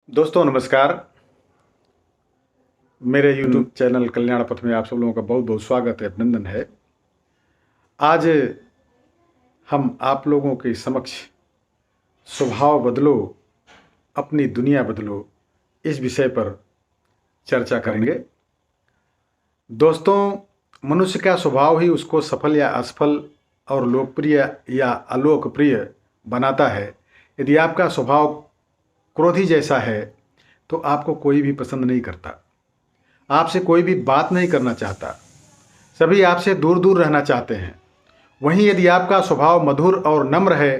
दोस्तों नमस्कार। मेरे YouTube चैनल कल्याण पथ में आप सब लोगों का बहुत बहुत स्वागत है, अभिनंदन है। आज हम आप लोगों के समक्ष स्वभाव बदलो अपनी दुनिया बदलो इस विषय पर चर्चा करेंगे। दोस्तों, मनुष्य का स्वभाव ही उसको सफल या असफल और लोकप्रिय या अलोकप्रिय बनाता है। यदि आपका स्वभाव क्रोधी जैसा है तो आपको कोई भी पसंद नहीं करता, आपसे कोई भी बात नहीं करना चाहता, सभी आपसे दूर दूर रहना चाहते हैं। वहीं यदि आपका स्वभाव मधुर और नम्र है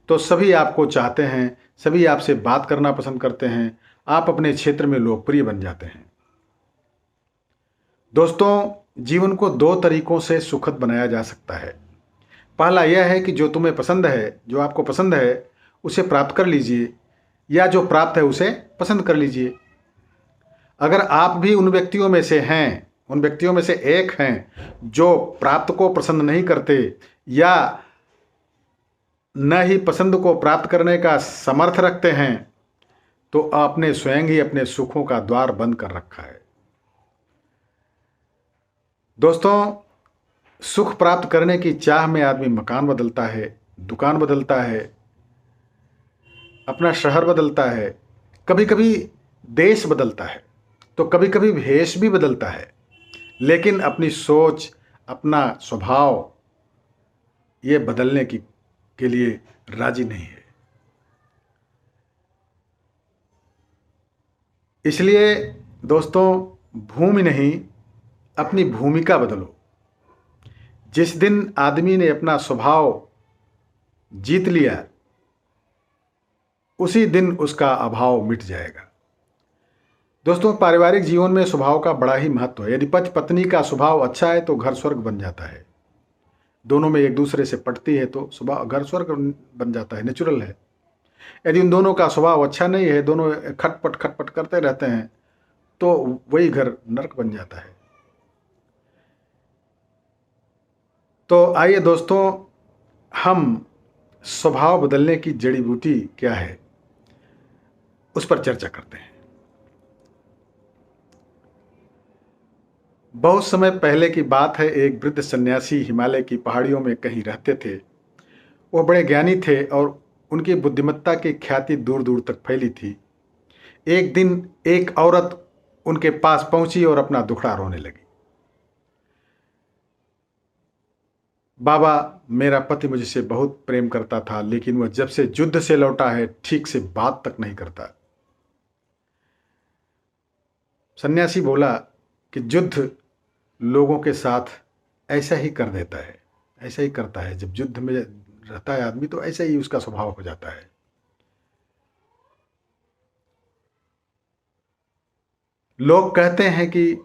तो सभी आपको चाहते हैं, सभी आपसे बात करना पसंद करते हैं, आप अपने क्षेत्र में लोकप्रिय बन जाते हैं। दोस्तों, जीवन को दो तरीकों से सुखद बनाया जा सकता है। पहला यह है कि जो तुम्हें पसंद है, जो आपको पसंद है उसे प्राप्त कर लीजिए, या जो प्राप्त है उसे पसंद कर लीजिए। अगर आप भी उन व्यक्तियों में से हैं, उन व्यक्तियों में से एक हैं जो प्राप्त को पसंद नहीं करते या न ही पसंद को प्राप्त करने का समर्थ रखते हैं, तो आपने स्वयं ही अपने सुखों का द्वार बंद कर रखा है। दोस्तों, सुख प्राप्त करने की चाह में आदमी मकान बदलता है, दुकान बदलता है, अपना शहर बदलता है, कभी कभी देश बदलता है, तो कभी कभी भेष भी बदलता है, लेकिन अपनी सोच, अपना स्वभाव ये बदलने के लिए राजी नहीं है। इसलिए दोस्तों, भूमि नहीं अपनी भूमिका बदलो। जिस दिन आदमी ने अपना स्वभाव जीत लिया उसी दिन उसका अभाव मिट जाएगा। दोस्तों, पारिवारिक जीवन में स्वभाव का बड़ा ही महत्व है। यदि पति पत्नी का स्वभाव अच्छा है तो घर स्वर्ग बन जाता है। दोनों में एक दूसरे से पटती है तो स्वभाव घर स्वर्ग बन जाता है, नेचुरल है। यदि उन दोनों का स्वभाव अच्छा नहीं है, दोनों खटपट खटपट करते रहते हैं, तो वही घर नरक बन जाता है। तो आइए दोस्तों, हम स्वभाव बदलने की जड़ी बूटी क्या है उस पर चर्चा करते हैं। बहुत समय पहले की बात है, एक वृद्ध सन्यासी हिमालय की पहाड़ियों में कहीं रहते थे। वो बड़े ज्ञानी थे और उनकी बुद्धिमत्ता की ख्याति दूर दूर तक फैली थी। एक दिन एक औरत उनके पास पहुंची और अपना दुखड़ा रोने लगी। बाबा, मेरा पति मुझसे बहुत प्रेम करता था, लेकिन वह जब से युद्ध से लौटा है ठीक से बात तक नहीं करता। सन्यासी बोला कि युद्ध लोगों के साथ ऐसा ही कर देता है, ऐसा ही करता है। जब युद्ध में रहता है आदमी तो ऐसा ही उसका स्वभाव हो जाता है। लोग कहते हैं कि,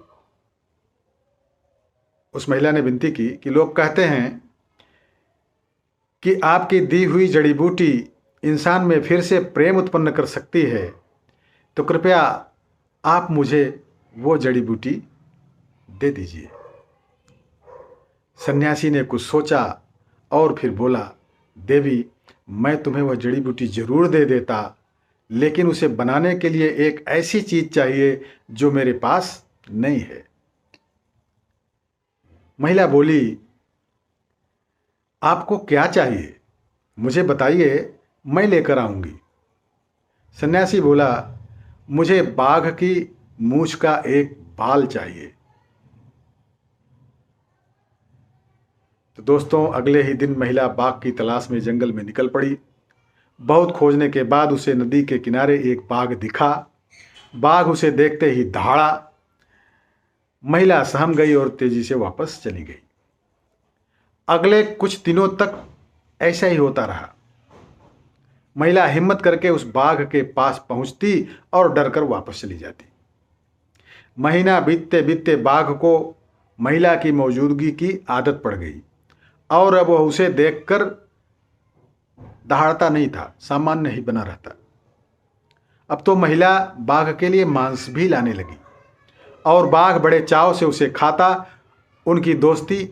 उस महिला ने विनती की कि लोग कहते हैं कि आपकी दी हुई जड़ी बूटी इंसान में फिर से प्रेम उत्पन्न कर सकती है, तो कृपया आप मुझे वो जड़ी बूटी दे दीजिए। सन्यासी ने कुछ सोचा और फिर बोला, देवी, मैं तुम्हें वह जड़ी बूटी जरूर दे देता, लेकिन उसे बनाने के लिए एक ऐसी चीज चाहिए जो मेरे पास नहीं है। महिला बोली, आपको क्या चाहिए, मुझे बताइए, मैं लेकर आऊंगी। सन्यासी बोला, मुझे बाघ की मूंछ का एक बाल चाहिए। तो दोस्तों, अगले ही दिन महिला बाघ की तलाश में जंगल में निकल पड़ी। बहुत खोजने के बाद उसे नदी के किनारे एक बाघ दिखा। बाघ उसे देखते ही दहाड़ा। महिला सहम गई और तेजी से वापस चली गई। अगले कुछ दिनों तक ऐसा ही होता रहा। महिला हिम्मत करके उस बाघ के पास पहुंचती और डरकर वापस चली जाती। महीना बीतते बीतते बाघ को महिला की मौजूदगी की आदत पड़ गई और अब वह उसे देखकर दहाड़ता नहीं था, सामान्य ही बना रहता। अब तो महिला बाघ के लिए मांस भी लाने लगी और बाघ बड़े चाव से उसे खाता। उनकी दोस्ती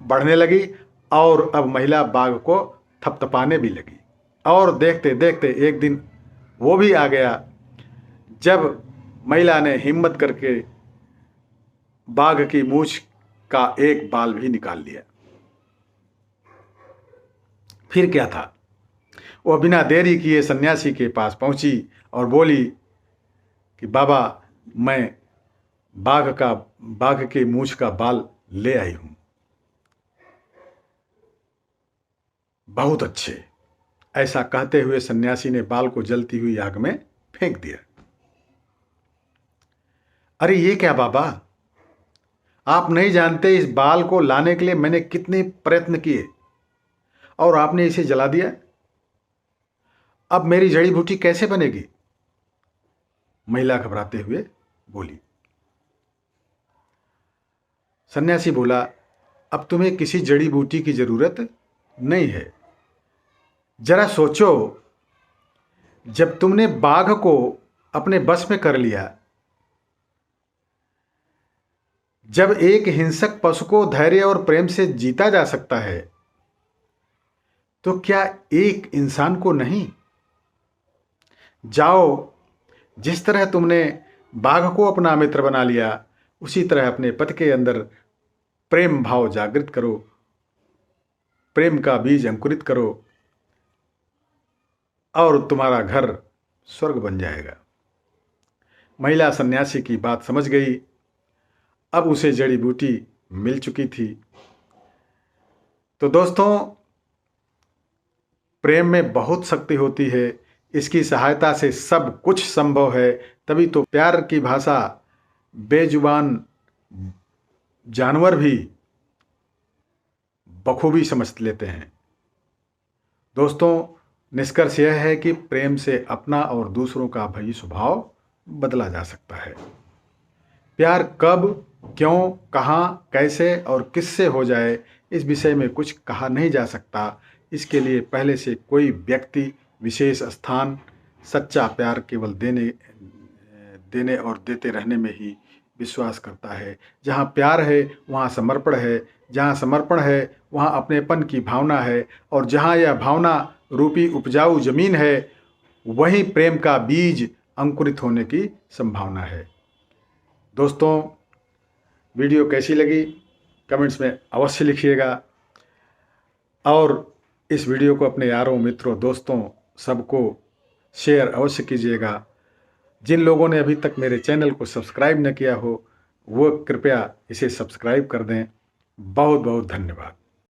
बढ़ने लगी और अब महिला बाघ को थपथपाने भी लगी। और देखते देखते एक दिन वो भी आ गया जब महिला ने हिम्मत करके बाघ की मूंछ का एक बाल भी निकाल लिया। फिर क्या था, वह बिना देरी किए सन्यासी के पास पहुंची और बोली कि बाबा, मैं बाघ के मूंछ का बाल ले आई हूं। बहुत अच्छे, ऐसा कहते हुए सन्यासी ने बाल को जलती हुई आग में फेंक दिया। अरे ये क्या बाबा, आप नहीं जानते इस बाल को लाने के लिए मैंने कितने प्रयत्न किए और आपने इसे जला दिया। अब मेरी जड़ी बूटी कैसे बनेगी? महिला घबराते हुए बोली। सन्यासी बोला, अब तुम्हें किसी जड़ी बूटी की जरूरत नहीं है। जरा सोचो, जब तुमने बाघ को अपने बस में कर लिया, जब एक हिंसक पशु को धैर्य और प्रेम से जीता जा सकता है, तो क्या एक इंसान को नहीं? जाओ, जिस तरह तुमने बाघ को अपना मित्र बना लिया, उसी तरह अपने पति के अंदर प्रेम भाव जागृत करो, प्रेम का बीज अंकुरित करो और तुम्हारा घर स्वर्ग बन जाएगा। महिला सन्यासी की बात समझ गई। अब उसे जड़ी बूटी मिल चुकी थी। तो दोस्तों, प्रेम में बहुत शक्ति होती है। इसकी सहायता से सब कुछ संभव है। तभी तो प्यार की भाषा बेजुबान जानवर भी बखूबी समझ लेते हैं। दोस्तों, निष्कर्ष यह है कि प्रेम से अपना और दूसरों का भय स्वभाव बदला जा सकता है। प्यार कब, क्यों, कहाँ, कैसे और किससे हो जाए, इस विषय में कुछ कहा नहीं जा सकता। इसके लिए पहले से कोई व्यक्ति, विशेष स्थान, सच्चा प्यार केवल देने और देते रहने में ही विश्वास करता है। जहाँ प्यार है वहाँ समर्पण है, जहाँ समर्पण है वहाँ अपनेपन की भावना है, और जहाँ यह भावना रूपी उपजाऊ जमीन है, वहीं प्रेम का बीज अंकुरित होने की संभावना है। दोस्तों, वीडियो कैसी लगी कमेंट्स में अवश्य लिखिएगा, और इस वीडियो को अपने यारों, मित्रों, दोस्तों सबको शेयर अवश्य कीजिएगा। जिन लोगों ने अभी तक मेरे चैनल को सब्सक्राइब न किया हो, वो कृपया इसे सब्सक्राइब कर दें। बहुत बहुत धन्यवाद।